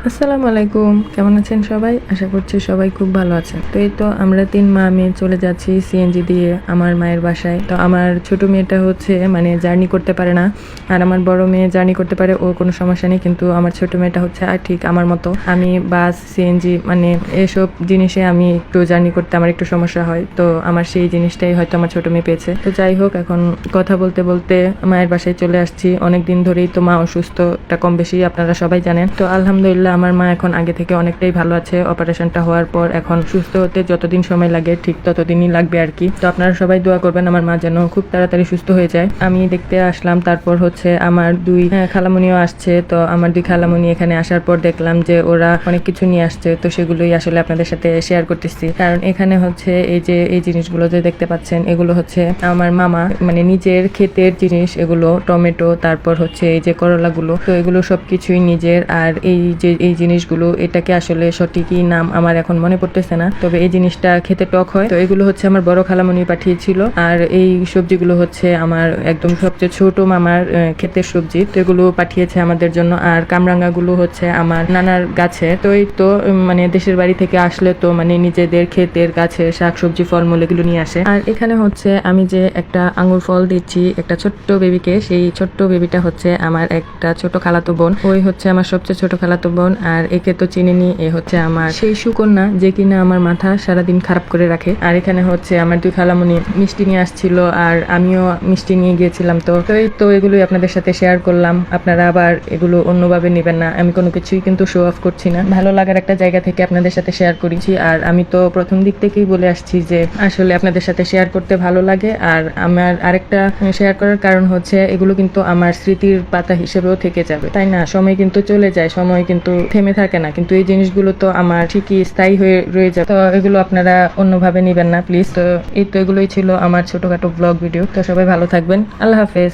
আসসালামু আলাইকুম, কেমন আছেন সবাই? আশা করছি সবাই খুব ভালো আছেন। তো এই তো আমরা ৩ মা মেয়ে চলে যাচ্ছি সিএনজি দিয়ে আমার মায়ের বাসায়। তো আমার ছোট মেয়েটা হচ্ছে মানে জার্নি করতে পারে না, আর আমার বড় মেয়ে জার্নি করতে পারে, ও কোনো সমস্যা নেই। কিন্তু আমার ছোট মেয়েটা হচ্ছে আর ঠিক আমার মতো, আমি বাস সিএনজি মানে এসব জিনিসে আমি একটু জার্নি করতে আমার একটু সমস্যা হয়। তো আমার সেই জিনিসটাই হয়তো আমার ছোট মেয়ে পেয়েছে। তো যাই হোক, এখন কথা বলতে বলতে মায়ের বাসায় চলে আসছি। অনেক দিন ধরেই তো মা অসুস্থটা কম বেশি আপনারা সবাই জানেন। তো আলহামদুলিল্লাহ আমার মা এখন আগে থেকে অনেকটাই ভালো আছে। অপারেশনটা হওয়ার পর এখন সুস্থ হতে যতদিন সময় লাগে ঠিক ততদিনই লাগবে আর কি। তো আপনারা সবাই দোয়া করবেন আমার মা যেন খুব তাড়াতাড়ি সুস্থ হয়ে যায়। আমি দেখতে আসলাম, তারপর হচ্ছে আমার দুই খালামণিও আসছে। তো আমার দুই খালামণি এখানে আসার পর দেখলাম যে ওরা অনেক কিছু নিয়ে আসছে, তো সেগুলোই আসলে আপনাদের সাথে শেয়ার করতেছি। কারণ এখানে হচ্ছে এই জিনিসগুলো যে দেখতে পাচ্ছেন, এগুলো হচ্ছে আমার মামা মানে নিজের ক্ষেতের জিনিস। এগুলো টমেটো, তারপর হচ্ছে এই যে করলাগুলো, তো এগুলো সবকিছুই নিজের। আর এই জিনিসগুলো, এটাকে আসলে সঠিকই নাম আমার এখন মনে পড়তেছে না, তবে এই জিনিসটা খেতে টক হয়। তো এগুলো হচ্ছে আমার বড় খালামণি পাঠিয়েছিল। আর এই সবজিগুলো হচ্ছে আমার একদম সবচেয়ে ছোট মামার ক্ষেতের সবজি, তো এগুলো পাঠিয়েছে আমাদের জন্য। আর কামরাঙ্গা গুলো হচ্ছে আমার নানার গাছে। তো এই তো মানে দেশের বাড়ি থেকে আসলে তো মানে নিজেদের ক্ষেতের গাছে শাকসবজি ফলমূল এগুলো নিয়ে আসে। আর এখানে হচ্ছে আমি যে একটা আঙ্গুর ফল দিচ্ছি একটা ছোট্ট বেবিকে, সেই ছোট্ট বেবিটা হচ্ছে আমার একটা ছোট খালাতো বোন। ওই হচ্ছে আমার সবচেয়ে ছোট খালাতো বোন। আর একে তো চিনিনি, এ হচ্ছে আমার সেই সুকন্যা যে কিনা আমার মাথা সারাদিন খারাপ করে রাখে। আর এখানে হচ্ছে আমার দুই খালামণি মিষ্টি নিয়ে আসছিল, আর আমিও মিষ্টি নিয়ে গিয়েছিলাম। তো এই তো এগুলোই আপনাদের সাথে শেয়ার করলাম। আপনারা আবার এগুলো অন্যভাবে নেবেন না, আমি কোনো কিছুই কিন্তু শো অফ করছি না, ভালো লাগার একটা জায়গা থেকে আপনাদের সাথে শেয়ার করেছি। আর আমি তো প্রথম দিক থেকেই বলে আসছি যে আসলে আপনাদের সাথে শেয়ার করতে ভালো লাগে। আর আমার আরেকটা শেয়ার করার কারণ হচ্ছে এগুলো কিন্তু আমার স্মৃতির পাতা হিসেবেও থেকে যাবে, তাই না? সময় কিন্তু চলে যায়, সময় কিন্তু থেমে থাকে না, কিন্তু এই জিনিসগুলো তো আমার ঠিকই স্থায়ী হয়ে রয়ে যায়। তো এগুলো আপনারা অন্যভাবে নেবেন না প্লিজ। তো এই তো এগুলোই ছিল আমার ছোটখাটো ব্লগ ভিডিও। তো সবাই ভালো থাকবেন, আল্লাহ হাফেজ।